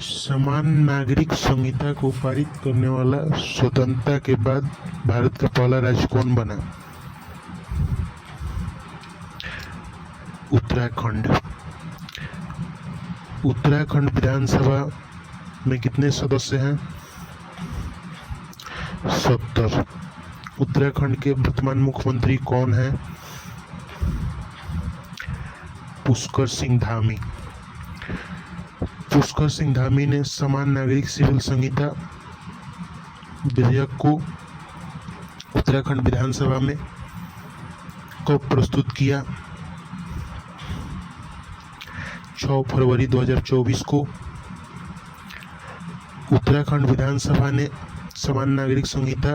समान नागरिक संहिता को पारित करने वाला स्वतंत्रता के बाद भारत का पहला राज्य कौन बना? उत्तराखंड। उत्तराखंड विधानसभा में कितने सदस्य हैं? 70। उत्तराखंड के वर्तमान मुख्यमंत्री कौन हैं? पुष्कर सिंह धामी। पुष्कर सिंह धामी ने समान नागरिक सिविल संहिता विधेयक को उत्तराखंड विधानसभा में कब प्रस्तुत किया? 6 फरवरी 2024 को। उत्तराखंड विधानसभा ने समान नागरिक संहिता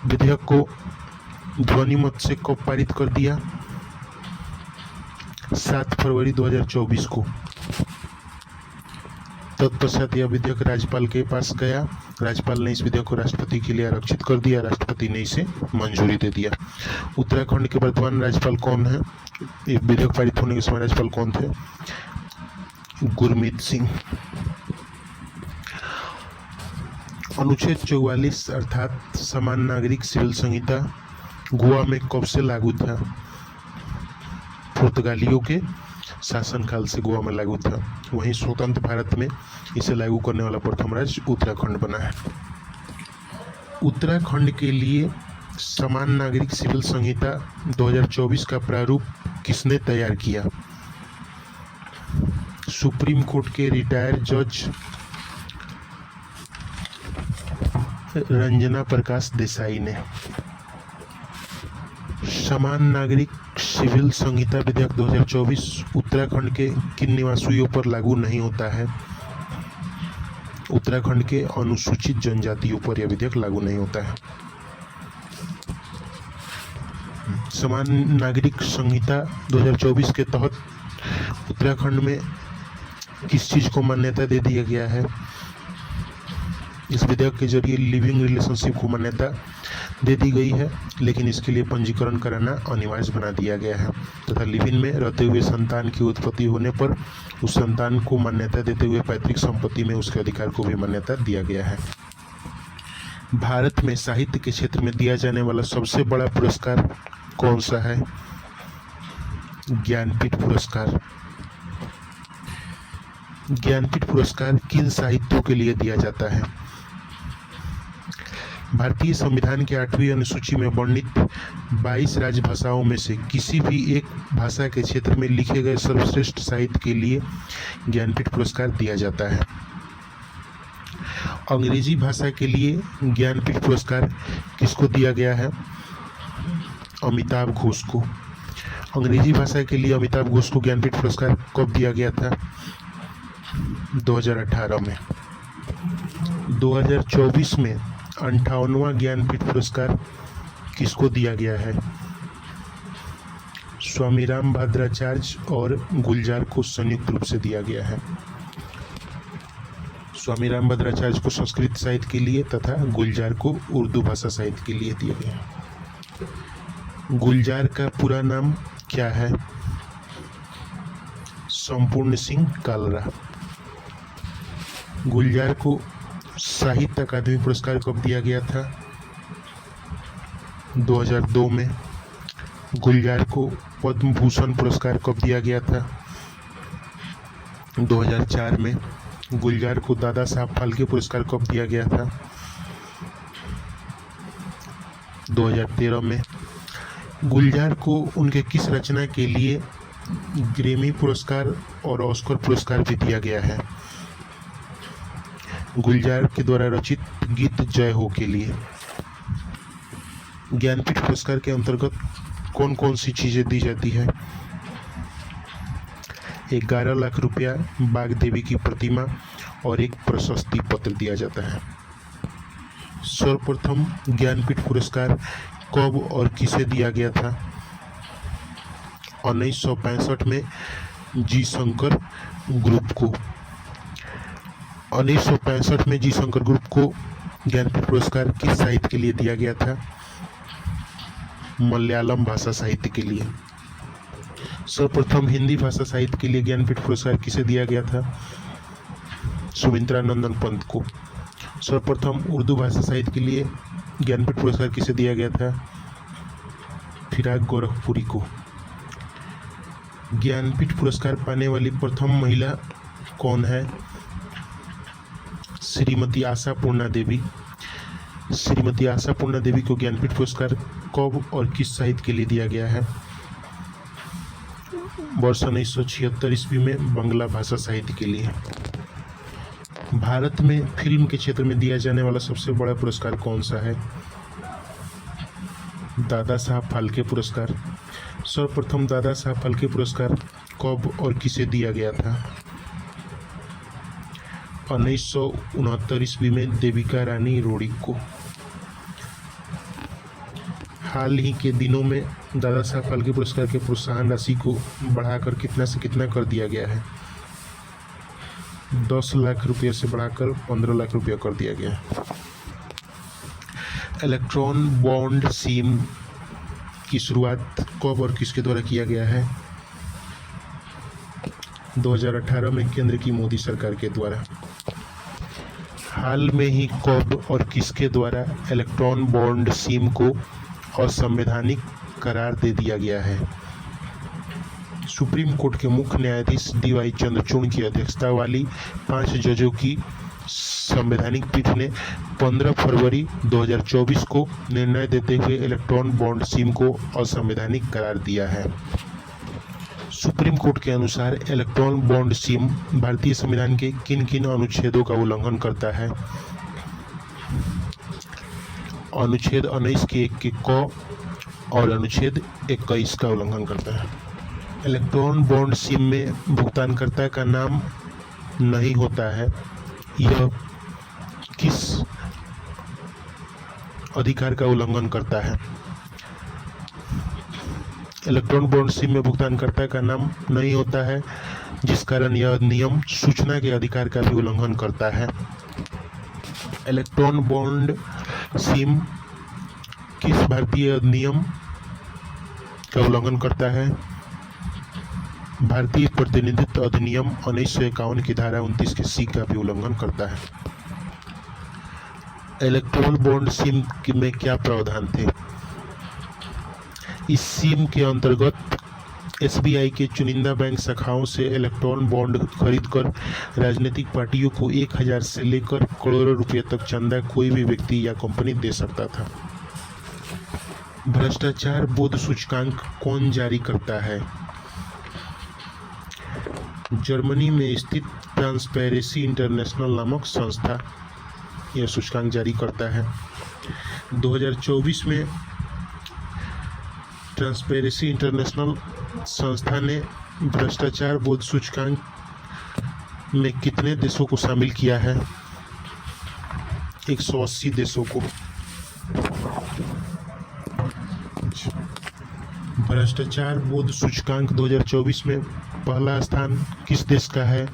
विधेयक को ध्वनि मत से कब पारित कर दिया? 7 फरवरी 2024 को। तत्पश्चात यह विधेयक राज्यपाल के पास गया। राज्यपाल ने इस विधेयक को राष्ट्रपति के लिए आरक्षित कर दिया। राष्ट्रपति ने इसे मंजूरी दे दिया। उत्तराखंड के वर्तमान राज्यपाल कौन है? ये विधेयक पारित होने के समय राज्यपाल कौन थे? गुरमीत सिंह। अनुच्छेद 44 अर्थात समान नागरिक सिविल संहिता गोवा में कब से लागू था? पुर्तगालियों के शासनकाल से गोवा में लागू था। वहीं स्वतंत्र भारत में इसे लागू करने वाला प्रथम राज्य उत्तराखंड बना है। उत्तराखंड के लिए समान नागरिक सिविल संहिता 2024 का प्रारूप किसने तैयार किया? सुप्रीम कोर्ट के रिटायर्ड जज रंजना प्रकाश देसाई ने। समान नागरिक सिविल संहिता विधेयक 2024 उत्तराखंड के किन निवासियों पर लागू नहीं होता है? उत्तराखंड के अनुसूचित जनजातियों पर यह विधेयक लागू नहीं होता है। समान नागरिक संहिता 2024 के तहत उत्तराखंड में किस चीज को मान्यता दे दिया गया है? इस विधेयक के जरिए लिविंग रिलेशनशिप को मान्यता दे दी गई है, लेकिन इसके लिए पंजीकरण कराना अनिवार्य बना दिया गया है तथा लिविंग में रहते हुए संतान की उत्पत्ति होने पर उस संतान को मान्यता देते हुए पैतृक संपत्ति में उसके अधिकार को भी मान्यता दिया गया है। भारत में साहित्य के क्षेत्र में दिया जाने वाला सबसे बड़ा पुरस्कार कौन सा है? ज्ञानपीठ पुरस्कार। ज्ञानपीठ पुरस्कार किन साहित्यों के लिए दिया जाता है? भारतीय संविधान के 8वीं अनुसूची में वर्णित 22 राजभाषाओं में से किसी भी एक भाषा के क्षेत्र में लिखे गए सर्वश्रेष्ठ साहित्य के लिए ज्ञानपीठ पुरस्कार दिया जाता है। अंग्रेजी भाषा के लिए ज्ञानपीठ पुरस्कार किसको दिया गया है? अमिताभ घोष को। अंग्रेजी भाषा के लिए अमिताभ घोष को ज्ञानपीठ पुरस्कार कब दिया गया था? 2018 में। 2024 में 58वां ज्ञानपीठ पुरस्कार किसको दिया गया है? स्वामीराम भद्राचार्य और गुलजार को संयुक्त रूप से दिया गया है। स्वामीराम भद्राचार्य को संस्कृत साहित्य के लिए तथा गुलजार को उर्दू भाषा साहित्य के लिए दिया गया। गुलजार का पूरा नाम क्या है? संपूर्ण सिंह कालरा। गुलजार को साहित्य अकादमी पुरस्कार कब दिया गया था? 2002 में। गुलजार को पद्म भूषण पुरस्कार कब दिया गया था? 2004 में। गुलजार को दादा साहब फाल्के पुरस्कार कब दिया गया था? 2013 में। गुलजार को उनके किस रचना के लिए ग्रैमी पुरस्कार और ऑस्कर पुरस्कार भी दिया गया है? गुलजार के द्वारा रचित गीत जय हो के लिए। ज्ञानपीठ पुरस्कार के अंतर्गत कौन कौन सी चीजें दी जाती है? 11 लाख रुपया, बाग देवी की प्रतिमा और एक प्रशस्ति पत्र दिया जाता है। सर्वप्रथम ज्ञानपीठ पुरस्कार कब और किसे दिया गया था? 1965 में जी शंकर ग्रुप को। 1965 में जी शंकर ग्रुप को ज्ञानपीठ पुरस्कार किस साहित्य के लिए दिया गया था? मलयालम भाषा साहित्य के लिए। सर्वप्रथम हिंदी भाषा साहित्य के लिए ज्ञानपीठ पुरस्कार किसे दिया गया था? सुमित्रा नंदन पंत को। सर्वप्रथम उर्दू भाषा साहित्य के लिए ज्ञानपीठ पुरस्कार किसे दिया गया था? फिराक गोरखपुरी को। ज्ञानपीठ पुरस्कार पाने वाली प्रथम महिला कौन है? श्रीमती आशापूर्णा देवी। श्रीमती आशापूर्णा देवी को ज्ञानपीठ पुरस्कार कब और किस साहित्य के लिए दिया गया है? वर्ष 1976 ईस्वी में बांग्ला भाषा साहित्य के लिए। भारत में फिल्म के क्षेत्र में दिया जाने वाला सबसे बड़ा पुरस्कार कौन सा है? दादा साहब फाल्के पुरस्कार। सर्वप्रथम दादा साहब फाल्के पुरस्कार कब और किसे दिया गया था? 1969 ईस्वी में देविका रानी रोड़ी को। हाल ही के दिनों में दादा साहब फाल्के पुरस्कार के प्रोत्साहन राशि को बढ़ाकर कितना से कितना कर दिया गया है? 10 लाख रुपये से बढ़ाकर 15 लाख रुपया कर दिया गया है। इलेक्ट्रॉन बॉन्ड सिम की शुरुआत कब और किसके द्वारा किया गया है? 2018 में केंद्र की मोदी सरकार के द्वारा। हाल में ही कब और किसके द्वारा इलेक्ट्रॉन बॉन्ड सिम को असंवैधानिक करार दे दिया गया है? सुप्रीम कोर्ट के मुख्य न्यायाधीश डी.वाई. चंद्रचूड़ की अध्यक्षता वाली 5 जजों की संवैधानिक पीठ ने 15 फरवरी 2024 को निर्णय देते हुए इलेक्ट्रॉन बॉन्ड सिम को असंवैधानिक करार दिया है। सुप्रीम कोर्ट के अनुसार इलेक्ट्रॉन बॉन्ड सिम भारतीय संविधान के किन किन अनुच्छेदों का उल्लंघन करता है? अनुच्छेद 19 के 1 के क और अनुच्छेद 21 का उल्लंघन करता है। इलेक्ट्रॉन बॉन्ड सिम में भुगतानकर्ता का नाम नहीं होता है। यह किस अधिकार का उल्लंघन करता है? इलेक्ट्रॉन बॉन्ड सिम में भुगतानकर्ता का नाम नहीं होता है, जिस कारण यह नियम सूचना के अधिकार का भी उल्लंघन करता है। इलेक्ट्रॉन बॉन्ड सिम किस भारतीय अधिनियम का उल्लंघन करता है? भारतीय प्रतिनिधित्व अधिनियम 1951 की धारा 29 के सी का भी उल्लंघन करता है। इलेक्ट्रॉन बॉन्ड सिम में क्या प्रावधान थे? इस सिम के अंतर्गत एसबीआई के चुनिंदा बैंक शाखाओं से इलेक्ट्रॉन बॉन्ड खरीदकर राजनीतिक पार्टियों को 1000 से लेकर करोड़ों रुपए तक चंदा कोई भी व्यक्ति या कंपनी दे सकता था। भ्रष्टाचार बोध सूचकांक कौन जारी करता है? जर्मनी में स्थित ट्रांसपेरेंसी इंटरनेशनल नामक संस्था यह सूचकांक जारी करता है। 2024 में ट्रांसपेरेंसी इंटरनेशनल संस्था ने भ्रष्टाचार बोध सूचकांक में कितने देशों को शामिल किया है? 180 देशों को। भ्रष्टाचार बोध सूचकांक 2024 में पहला स्थान किस देश का है?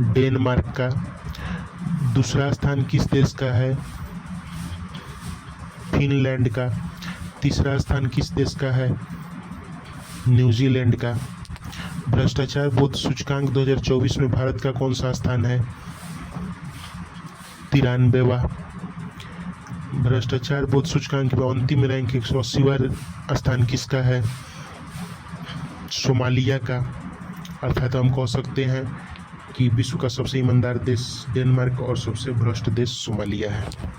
डेनमार्क का। दूसरा स्थान किस देश का है? फिनलैंड का। तीसरा स्थान किस देश का है? न्यूजीलैंड का। भ्रष्टाचार बोध सूचकांक 2024 में भारत का कौन सा स्थान है? 93वां। भ्रष्टाचार बोध सूचकांक में अंतिम रैंक 180वां स्थान किसका है? सोमालिया का। अर्थात हम कह सकते हैं कि विश्व का सबसे ईमानदार देश डेनमार्क और सबसे भ्रष्ट देश सोमालिया है।